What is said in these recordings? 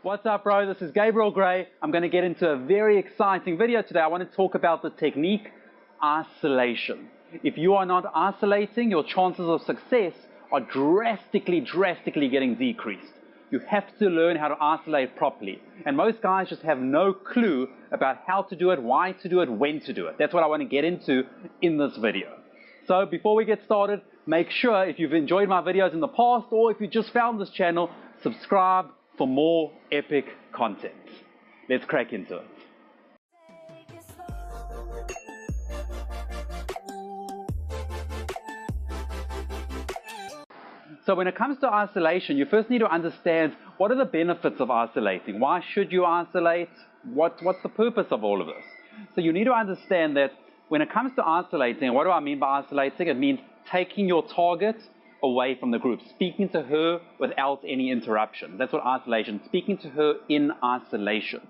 What's up, bro? This is Gabriel Gray. I'm going to get into a very exciting video today. I want to talk about the technique isolation. If you are not isolating, your chances of success are drastically getting decreased. You have to learn how to isolate properly. And most guys just have no clue about how to do it, why to do it, when to do it. That's what I want to get into in this video. So before we get started, make sure if you've enjoyed my videos in the past or if you just found this channel, subscribe for more epic content. Let's crack into it. So when it comes to isolation, you first need to understand what are the benefits of isolating. Why should you isolate? What's the purpose of all of this? So you need to understand that when it comes to isolating, what do I mean by isolating? It means taking your target away from the group, speaking to her without any interruption. That's what isolation, speaking to her in isolation.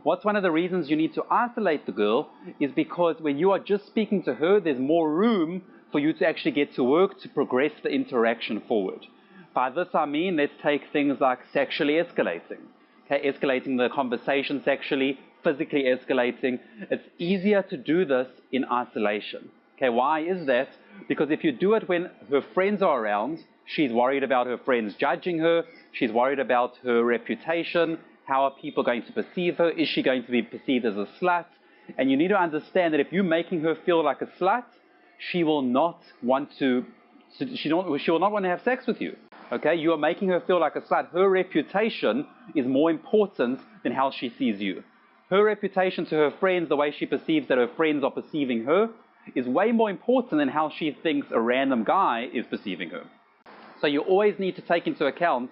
What's one of the reasons you need to isolate the girl is because when you are just speaking to her, there's more room for you to actually get to work to progress the interaction forward. By this I mean, let's take things like sexually escalating. Okay, escalating the conversation sexually, physically escalating. It's easier to do this in isolation. Okay, why is that? Because if you do it when her friends are around, she's worried about her friends judging her, she's worried about her reputation, how are people going to perceive her, is she going to be perceived as a slut? And you need to understand that if you're making her feel like a slut, she will not want to, she will not want to have sex with you. Okay, you are making her feel like a slut. Her reputation is more important than how she sees you. Her reputation to her friends, the way she perceives that her friends are perceiving her, is way more important than how she thinks a random guy is perceiving her. So you always need to take into account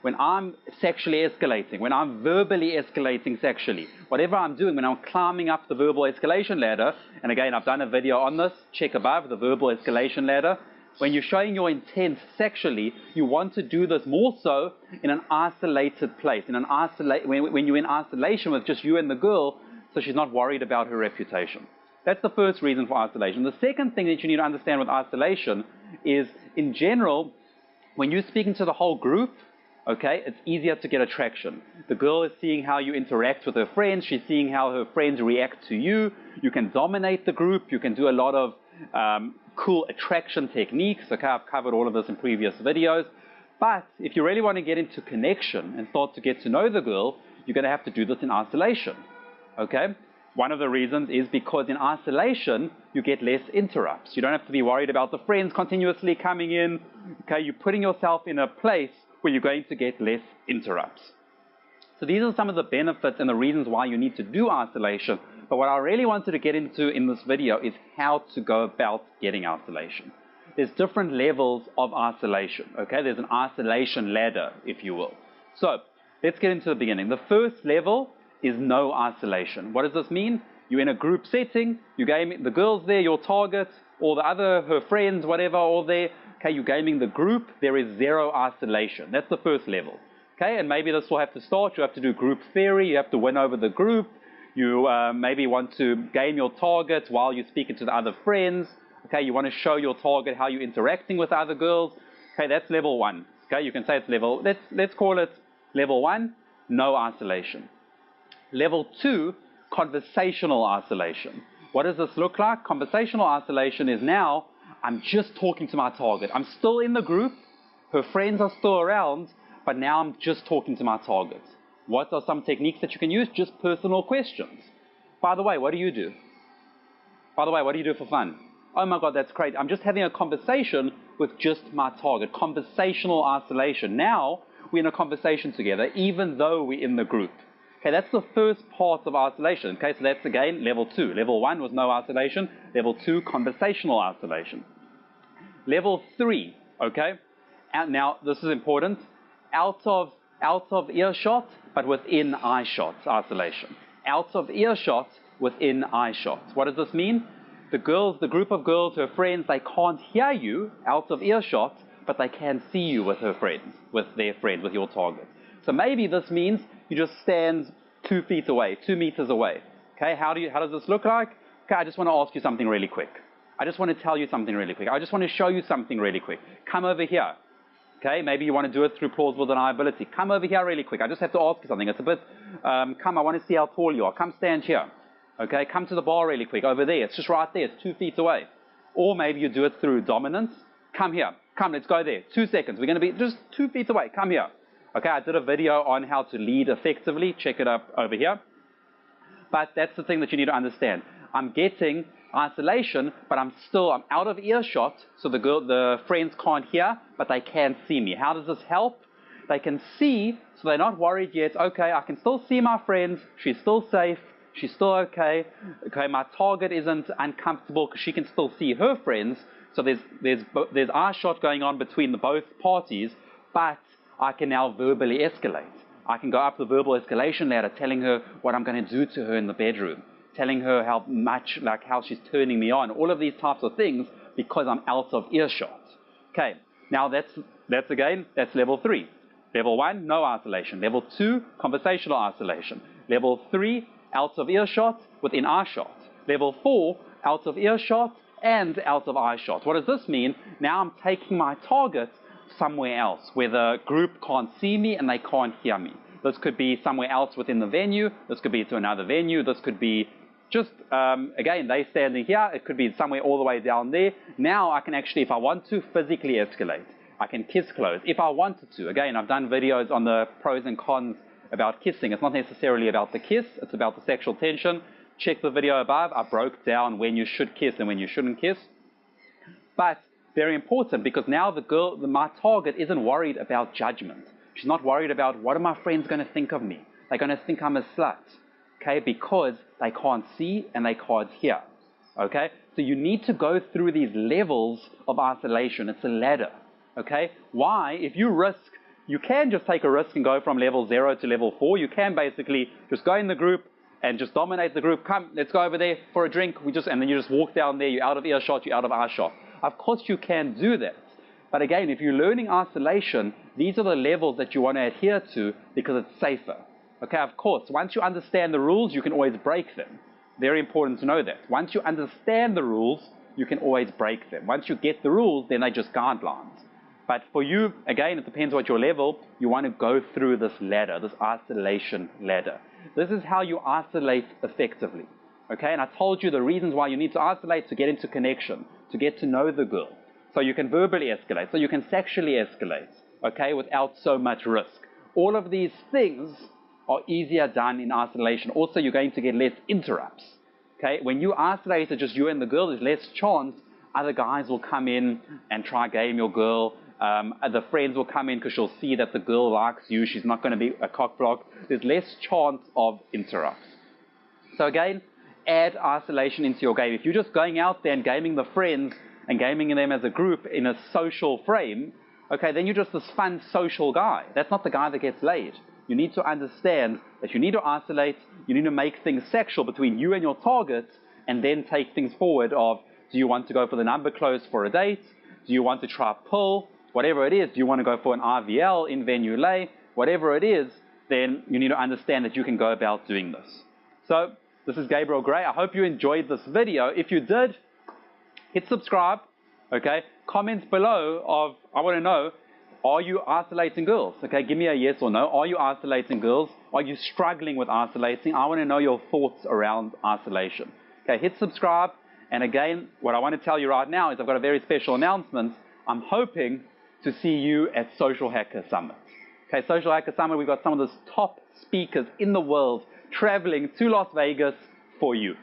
when I'm sexually escalating, when I'm verbally escalating sexually, whatever I'm doing, when I'm climbing up the verbal escalation ladder, and again, I've done a video on this, check above, the verbal escalation ladder. When you're showing your intent sexually, you want to do this more so in an isolated place, when you're in isolation with just you and the girl, so she's not worried about her reputation. That's the first reason for isolation. The second thing that you need to understand with isolation is, in general, when you're speaking to the whole group, okay, it's easier to get attraction. The girl is seeing how you interact with her friends. She's seeing how her friends react to you. You can dominate the group. You can do a lot of cool attraction techniques. Okay, I've covered all of this in previous videos. But if you really want to get into connection and start to get to know the girl, you're going to have to do this in isolation. Okay? One of the reasons is because in isolation, you get less interrupts. You don't have to be worried about the friends continuously coming in. Okay, you're putting yourself in a place where you're going to get less interrupts. So these are some of the benefits and the reasons why you need to do isolation. But what I really wanted to get into in this video is how to go about getting isolation. There's different levels of isolation. Okay, there's an isolation ladder, if you will. So let's get into the beginning. The first level is no isolation. What does this mean? You're in a group setting, the girl's there, your target, or her friends, whatever, all there. Okay, you're gaming the group, there is zero isolation. That's the first level. Okay, and maybe this will have to start, you have to do group theory, you have to win over the group, you maybe want to game your target while you're speaking to the other friends. Okay, you want to show your target how you're interacting with other girls. Okay, that's level one. Okay, you can say it's let's call it level one, no isolation. Level 2, conversational isolation. What does this look like? Conversational isolation is now, I'm just talking to my target. I'm still in the group, her friends are still around, but now I'm just talking to my target. What are some techniques that you can use? Just personal questions. By the way, what do you do? By the way, what do you do for fun? Oh my God, that's great. I'm just having a conversation with just my target. Conversational isolation. Now, we're in a conversation together, even though we're in the group. Okay, that's the first part of isolation. Okay, so that's again level 2. Level 1 was no isolation. Level 2, conversational isolation. Level 3, okay, and now this is important, out of earshot, but within eyeshot isolation. Out of earshot, within eyeshot. What does this mean? The group of girls, her friends, they can't hear you out of earshot, but they can see you with her friends, with their friends, with your target. So maybe this means you just stand 2 feet away, 2 meters away. Okay, how does this look like? Okay, I just want to ask you something really quick. I just want to tell you something really quick. I just want to show you something really quick. Come over here. Okay, maybe you want to do it through plausible deniability. Come over here really quick. I just have to ask you something. It's a bit, come, I want to see how tall you are. Come stand here. Okay, come to the bar really quick. Over there. It's just right there. It's 2 feet away. Or maybe you do it through dominance. Come here. Come, let's go there. 2 seconds. We're going to be just 2 feet away. Come here. Okay, I did a video on how to lead effectively. Check it up over here. But that's the thing that you need to understand. I'm getting isolation, but I'm out of earshot, so the friends can't hear, but they can see me. How does this help? They can see, so they're not worried yet. Okay, I can still see my friends. She's still safe. She's still okay. Okay, my target isn't uncomfortable because she can still see her friends. So there's eye shot going on between both parties, but I can now verbally escalate. I can go up the verbal escalation ladder, telling her what I'm going to do to her in the bedroom, telling her how much, like how she's turning me on, all of these types of things because I'm out of earshot. Okay, now that's level 3. Level 1, no isolation. Level 2, conversational isolation. Level 3, out of earshot within eye shot. Level 4, out of earshot and out of eye shot. What does this mean? Now I'm taking my target somewhere else where the group can't see me and they can't hear me. This could be somewhere else within the venue. This could be to another venue. This could be just, again, they standing here. It could be somewhere all the way down there. Now I can actually, if I want to, physically escalate. I can kiss close if I wanted to. Again, I've done videos on the pros and cons about kissing. It's not necessarily about the kiss. It's about the sexual tension. Check the video above. I broke down when you should kiss and when you shouldn't kiss. But very important, because now my target isn't worried about judgment. She's not worried about what are my friends going to think of me. They're going to think I'm a slut. Okay, because they can't see and they can't hear. Okay, so you need to go through these levels of isolation. It's a ladder. Okay, why? If you risk, you can just take a risk and go from level 0 to level 4. You can basically just go in the group and just dominate the group. Come, let's go over there for a drink. And then you just walk down there. You're out of earshot. You're out of eye shot. Of course, you can do that. But again, if you're learning isolation, these are the levels that you want to adhere to because it's safer. Okay, of course, once you understand the rules, you can always break them. Very important to know that. Once you understand the rules, you can always break them. Once you get the rules, then they're just guidelines. But for you, again, it depends what your level, you want to go through this ladder, this isolation ladder. This is how you isolate effectively. Okay, and I told you the reasons why you need to isolate: to get into connection, to get to know the girl. So you can verbally escalate, so you can sexually escalate, okay, without so much risk. All of these things are easier done in isolation. Also, you're going to get less interrupts. Okay, when you isolate it, just you and the girl, there's less chance other guys will come in and try game your girl. The friends will come in because she'll see that the girl likes you. She's not going to be a cockblock. There's less chance of interrupts. So again, add isolation into your game. If you're just going out there and gaming the friends and gaming them as a group in a social frame, okay, then you're just this fun social guy. That's not the guy that gets laid. You need to understand that you need to isolate. You need to make things sexual between you and your target, and then take things forward of, do you want to go for the number close for a date? Do you want to try pull? Whatever it is, do you want to go for an IVL in venue lay? Whatever it is, then you need to understand that you can go about doing this. So this is Gabriel Gray. I hope you enjoyed this video. If you did, hit subscribe. Okay, comments below of, I want to know, are you isolating girls? Okay, give me a yes or no. Are you isolating girls? Are you struggling with isolating? I want to know your thoughts around isolation. Okay, hit subscribe. And again, what I want to tell you right now is I've got a very special announcement. I'm hoping to see you at Social Hacker Summit. Okay, Social Hacker Summit, we've got some of the top speakers in the world traveling to Las Vegas for you.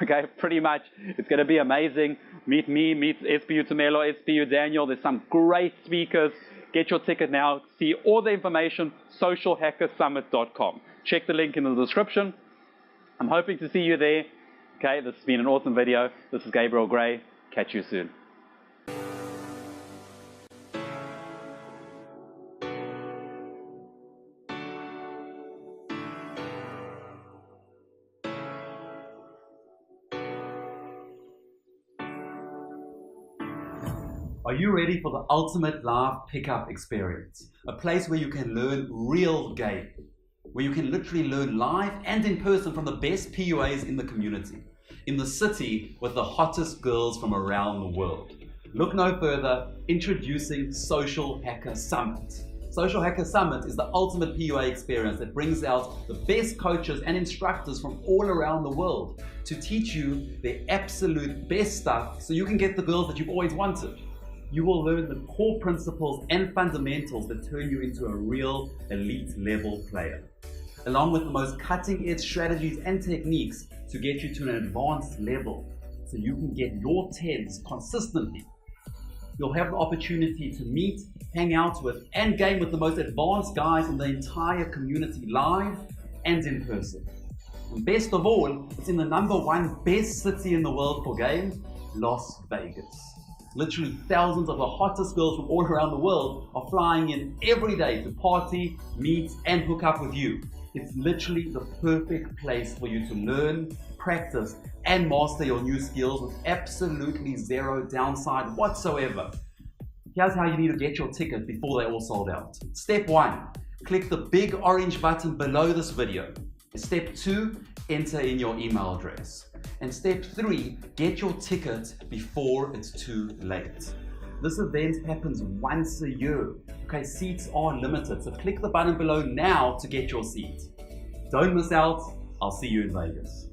Okay, pretty much, it's going to be amazing. Meet me, meet SPU Tumelo, SPU Daniel. There's some great speakers. Get your ticket now. See all the information, socialhackersummit.com. Check the link in the description. I'm hoping to see you there. Okay, this has been an awesome video. This is Gabriel Gray. Catch you soon. Are you ready for the ultimate live pickup experience? A place where you can learn real game, where you can literally learn live and in person from the best PUAs in the community, in the city with the hottest girls from around the world. Look no further, introducing Social Hacker Summit. Social Hacker Summit is the ultimate PUA experience that brings out the best coaches and instructors from all around the world to teach you the absolute best stuff so you can get the girls that you've always wanted. You will learn the core principles and fundamentals that turn you into a real elite level player, along with the most cutting edge strategies and techniques to get you to an advanced level so you can get your 10s consistently. You'll have the opportunity to meet, hang out with, and game with the most advanced guys in the entire community live and in person. And best of all, it's in the #1 best city in the world for games, Las Vegas. Literally thousands of the hottest girls from all around the world are flying in every day to party, meet, and hook up with you. It's literally the perfect place for you to learn, practice, and master your new skills with absolutely zero downside whatsoever. Here's how you need to get your ticket before they're all sold out. Step 1, click the big orange button below this video. Step 2, enter in your email address. And step 3, get your ticket before it's too late. This event happens once a year. Okay, seats are limited, so click the button below now to get your seat. Don't miss out. I'll see you in Vegas.